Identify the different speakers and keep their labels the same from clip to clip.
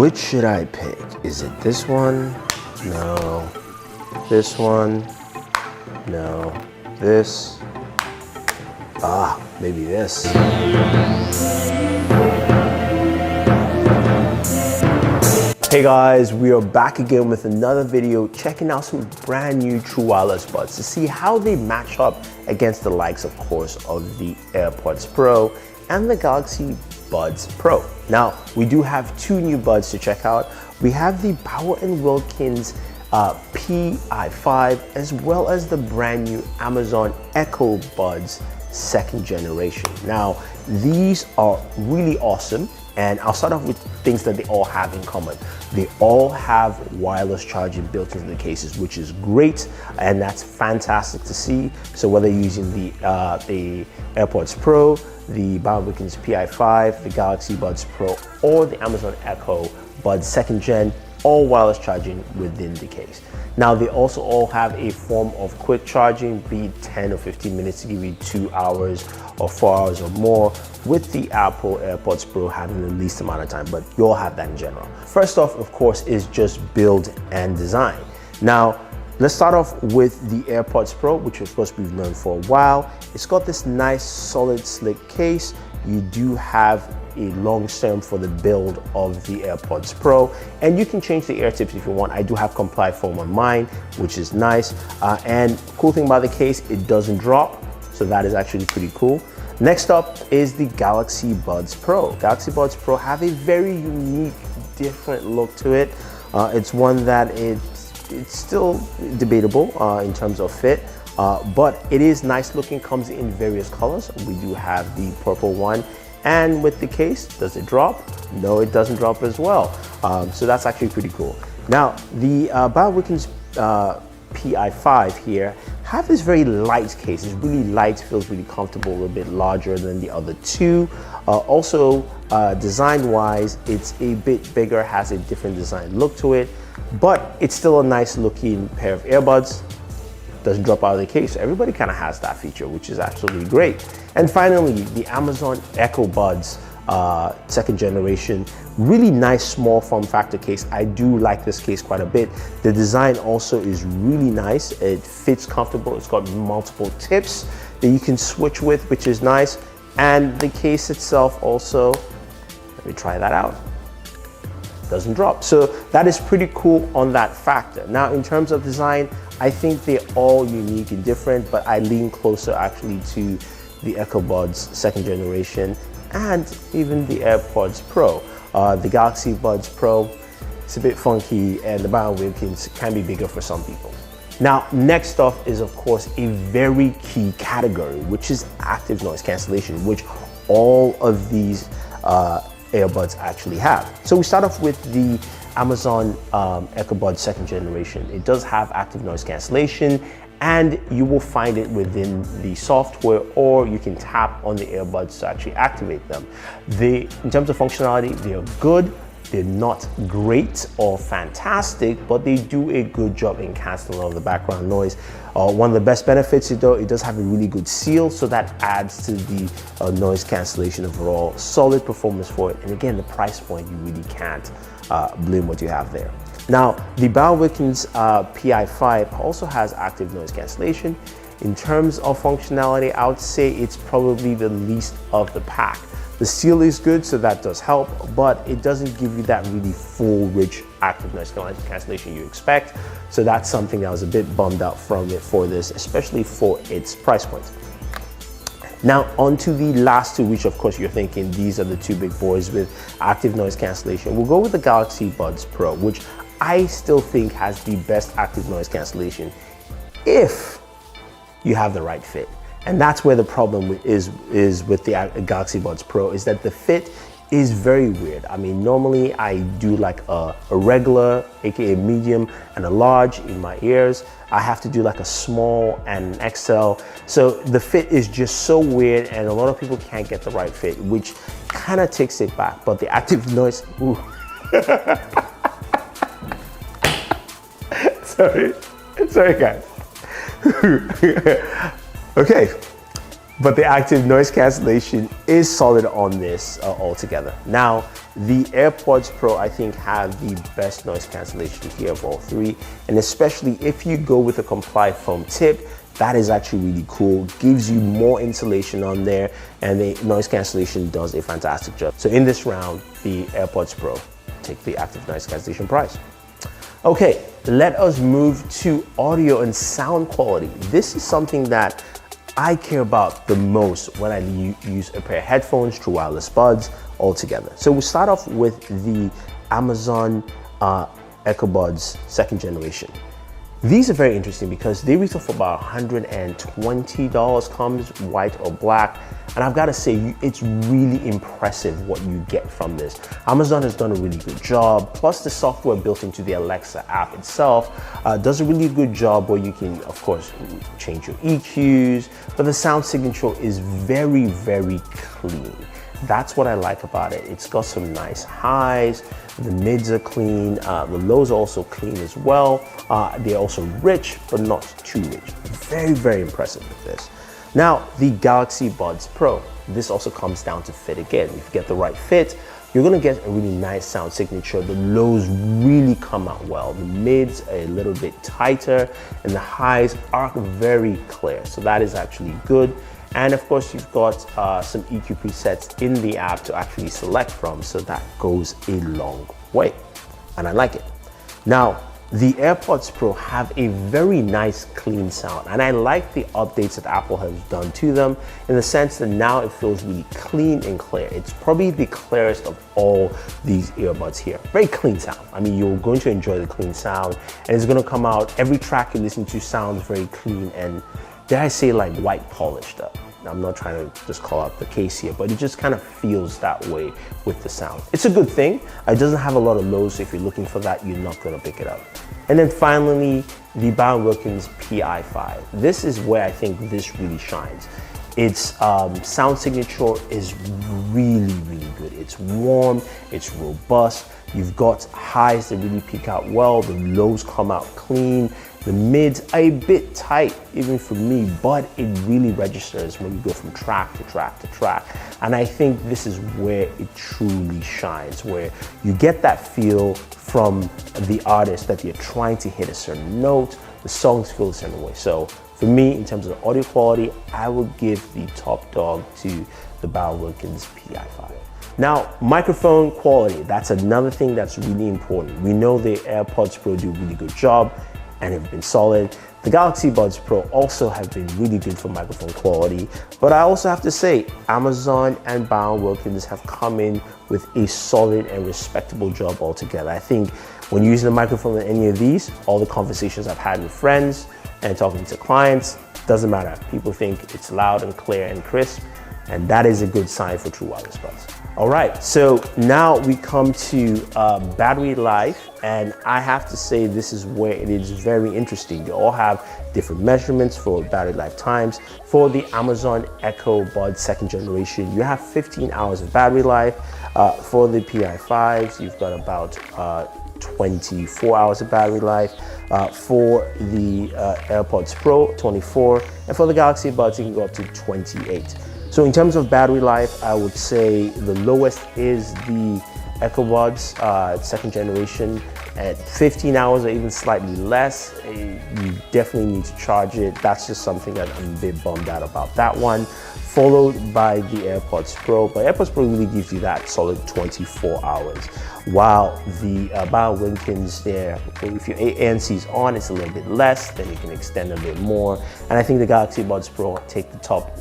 Speaker 1: Which should I pick? Is it this one? No. This one? No. This? Maybe this. Hey guys, we are back again with another video checking out some brand new true wireless buds to see how they match up against the likes, of course, of the AirPods Pro and the Galaxy Buds Pro. Now, we do have two new buds to check out. We have the Bauer & Wilkins PI5 as well as the brand new Amazon Echo Buds 2nd generation. Now, these are really awesome, and I'll start off with things that they all have in common. They all have wireless charging built into the cases, which is great, and that's fantastic to see. So whether you're using the AirPods Pro, the Bauer & Wilkins PI5, the Galaxy Buds Pro, or the Amazon Echo Buds 2nd gen, all wireless charging within the case. Now, they also all have a form of quick charging, be it 10 or 15 minutes to give you 2 hours or 4 hours or more, with the Apple AirPods Pro having the least amount of time, but you all have that in general. First off, of course, is just build and design. Now, let's start off with the AirPods Pro, which of course we've known for a while. It's got this nice, solid, slick case. You do have a long stem for the build of the AirPods Pro, and you can change the ear tips if you want. I do have Comply foam on mine, which is nice. And cool thing about the case, it doesn't drop, so that is actually pretty cool. Next up is the Galaxy Buds Pro. Galaxy Buds Pro have a very unique, different look to it. It's one that it's still debatable in terms of fit, but it is nice looking, comes in various colors. We do have the purple one, and with the case, does it drop? No, it doesn't drop as well. So that's actually pretty cool. Now, the Bauer & Wilkins PI5 here have this very light case. It's really light, feels really comfortable, a little bit larger than the other two. Also, design-wise, it's a bit bigger, has a different design look to it, but it's still a nice looking pair of earbuds. Doesn't drop out of the case. Everybody kind of has that feature, which is absolutely great. And finally, the Amazon Echo Buds 2nd generation, really nice small form factor case. I do like this case quite a bit. The design also is really nice. It fits comfortable. It's got multiple tips that you can switch with, which is nice. And the case itself also, let me try that out, doesn't drop. So that is pretty cool on that factor. Now, in terms of design, I think they're all unique and different, but I lean closer actually to the Echo Buds 2nd generation and even the AirPods Pro. The Galaxy Buds Pro, it's a bit funky, and the Bauer & Wilkins can be bigger for some people. Now, next up is of course a very key category, which is active noise cancellation, which all of these earbuds actually have. So we start off with the Amazon Echo Buds 2nd generation. It does have active noise cancellation, and you will find it within the software, or you can tap on the earbuds to actually activate them. In terms of functionality, they are good. They're not great or fantastic, but they do a good job in canceling all the background noise. One of the best benefits, though, it does have a really good seal, so that adds to the noise cancellation overall. Solid performance for it, and again, the price point, you really can't blame what you have there. Now, the Bauer & Wilkins PI5 also has active noise cancellation. In terms of functionality, I would say it's probably the least of the pack. The seal is good, so that does help, but it doesn't give you that really full, rich active noise cancellation you expect. So that's something that I was a bit bummed out from it for this, especially for its price point. Now, on to the last two, which of course you're thinking these are the two big boys with active noise cancellation. We'll go with the Galaxy Buds Pro, which I still think has the best active noise cancellation if you have the right fit. And that's where the problem is with the Galaxy Buds Pro, is that the fit is very weird. I mean, normally I do like a regular, aka medium, and a large in my ears. I have to do like a small and an XL. So the fit is just so weird, and a lot of people can't get the right fit, which kind of takes it back. But the active noise, ooh. Sorry guys. Okay, But the active noise cancellation is solid on this altogether. Now, the AirPods Pro, I think, have the best noise cancellation here of all three. And especially if you go with a Comply foam tip, that is actually really cool. Gives you more insulation on there, and the noise cancellation does a fantastic job. So in this round, the AirPods Pro take the active noise cancellation prize. Okay, let us move to audio and sound quality. This is something that I care about the most when I use a pair of headphones, true wireless buds altogether. So we'll start off with the Amazon Echo Buds 2nd generation. These are very interesting because they retail for about $120, comes white or black. And I've got to say, it's really impressive what you get from this. Amazon has done a really good job. Plus the software built into the Alexa app itself does a really good job where you can, of course, change your EQs, but the sound signature is very, very clean. That's what I like about it. It's got some nice highs, the mids are clean, the lows are also clean as well. They're also rich, but not too rich. Very, very impressive with this. Now, the Galaxy Buds Pro. This also comes down to fit again. If you get the right fit, you're gonna get a really nice sound signature. The lows really come out well. The mids are a little bit tighter, and the highs are very clear. So that is actually good. And of course, you've got some EQ presets in the app to actually select from, so that goes a long way, and I like it. Now, the AirPods Pro have a very nice clean sound, and I like the updates that Apple has done to them in the sense that now it feels really clean and clear. It's probably the clearest of all these earbuds here. Very clean sound. I mean, you're going to enjoy the clean sound, and it's going to come out, every track you listen to sounds very clean and, dare I say, like white polished up. I'm not trying to just call out the case here, but it just kind of feels that way with the sound. It's a good thing. It doesn't have a lot of lows, so if you're looking for that, you're not gonna pick it up. And then finally, the Wilkins PI5. This is where I think this really shines. Its sound signature is really, really good. It's warm, it's robust. You've got highs that really peak out well, the lows come out clean. The mids are a bit tight, even for me, but it really registers when you go from track to track to track. And I think this is where it truly shines, where you get that feel from the artist that you're trying to hit a certain note, the songs feel a certain way. So for me, in terms of audio quality, I would give the top dog to the Wilkins PI5. Now, microphone quality, that's another thing that's really important. We know the AirPods Pro do a really good job and have been solid. The Galaxy Buds Pro also have been really good for microphone quality, but I also have to say Amazon and Wilkins have come in with a solid and respectable job altogether. I think when using the microphone in any of these, all the conversations I've had with friends and talking to clients, doesn't matter. People think it's loud and clear and crisp, and that is a good sign for true wireless buds. All right, so now we come to battery life, and I have to say this is where it is very interesting. They all have different measurements for battery life times. For the Amazon Echo Buds 2nd generation, you have 15 hours of battery life. For the PI5s, you've got about 24 hours of battery life. For the AirPods Pro, 24, and for the Galaxy Buds, you can go up to 28. So in terms of battery life, I would say the lowest is the Echo Buds 2nd generation at 15 hours or even slightly less. You definitely need to charge it. That's just something that I'm a bit bummed out about that one. Followed by the AirPods Pro, but AirPods Pro really gives you that solid 24 hours. While the Wilkins there, if your ANC is on, it's a little bit less, then you can extend a bit more. And I think the Galaxy Buds Pro take the top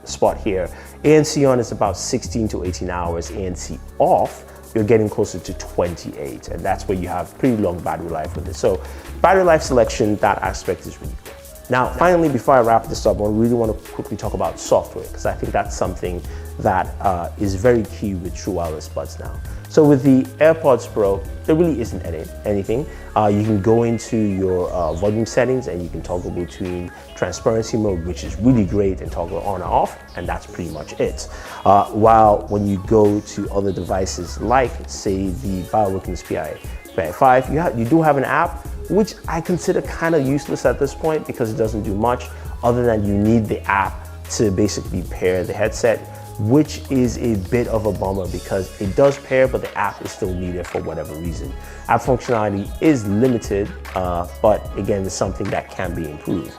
Speaker 1: spot here. ANC on is about 16 to 18 hours. ANC off, you're getting closer to 28. And that's where you have pretty long battery life with it. So battery life selection, that aspect is really good. Now, finally, before I wrap this up, I really want to quickly talk about software, because I think that's something that is very key with true wireless buds now. So with the AirPods Pro, there really isn't anything. You can go into your volume settings and you can toggle between transparency mode, which is really great, and toggle on and off, and that's pretty much it. While when you go to other devices like, say, the Wilkins PI5, you do have an app, which I consider kind of useless at this point because it doesn't do much other than you need the app to basically pair the headset, which is a bit of a bummer because it does pair, but the app is still needed for whatever reason. App functionality is limited, but again, it's something that can be improved.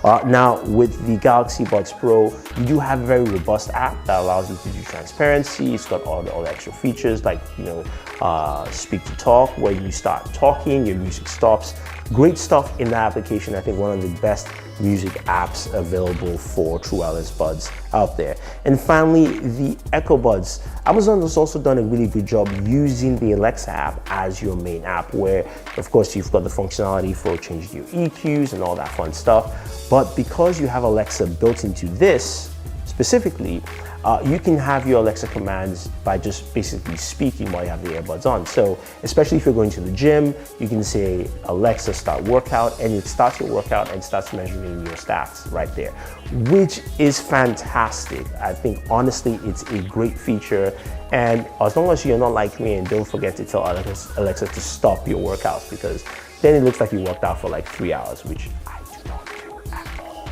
Speaker 1: Now, with the Galaxy Buds Pro, you do have a very robust app that allows you to do transparency. It's got all the extra features like, speak to talk, where you start talking, your music stops. Great stuff in the application. I think one of the best music apps available for true wireless buds out there. And finally, the Echo Buds. Amazon has also done a really good job using the Alexa app as your main app, where of course you've got the functionality for changing your EQs and all that fun stuff. But because you have Alexa built into this specifically, you can have your Alexa commands by just basically speaking while you have the earbuds on. So especially if you're going to the gym, you can say, Alexa, start workout, and it starts your workout and starts measuring your stats right there, which is fantastic. I think honestly, it's a great feature. And as long as you're not like me and don't forget to tell Alexa to stop your workouts, because then it looks like you worked out for like 3 hours, which I do not do at all.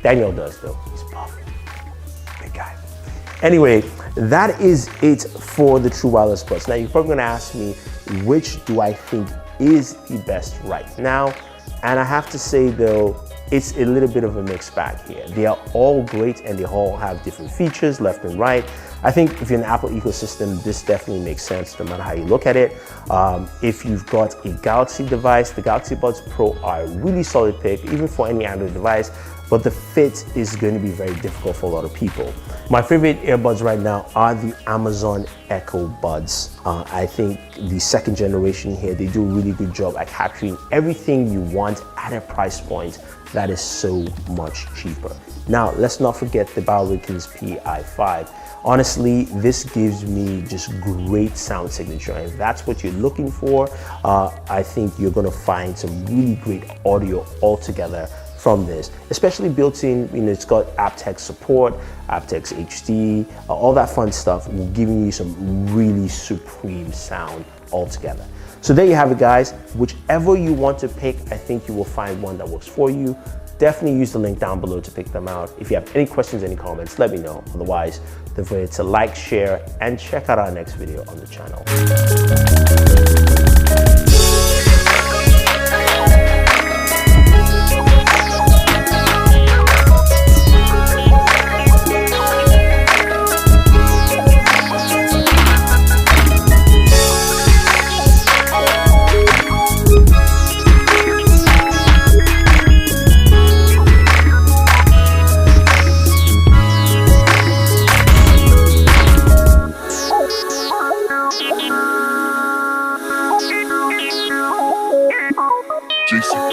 Speaker 1: Daniel does though, he's buff, big guy. Anyway, that is it for the true wireless buds. Now you're probably gonna ask me, which do I think is the best right now? And I have to say though, it's a little bit of a mixed bag here. They are all great and they all have different features left and right. I think if you're in the Apple ecosystem, this definitely makes sense no matter how you look at it. If you've got a Galaxy device, the Galaxy Buds Pro are a really solid pick, even for any Android device, but the fit is going to be very difficult for a lot of people. My favorite earbuds right now are the Amazon Echo Buds. I think the second generation here, they do a really good job at capturing everything you want at a price point that is so much cheaper. Now, let's not forget the Wilkins PI5. Honestly, this gives me just great sound signature, and if that's what you're looking for, I think you're gonna find some really great audio altogether from this, especially built in, it's got aptX support, aptX HD, all that fun stuff, giving you some really supreme sound altogether. So there you have it, guys. Whichever you want to pick, I think you will find one that works for you. Definitely use the link down below to pick them out. If you have any questions, any comments, let me know. Otherwise, don't forget to like, share, and check out our next video on the channel.
Speaker 2: Jason.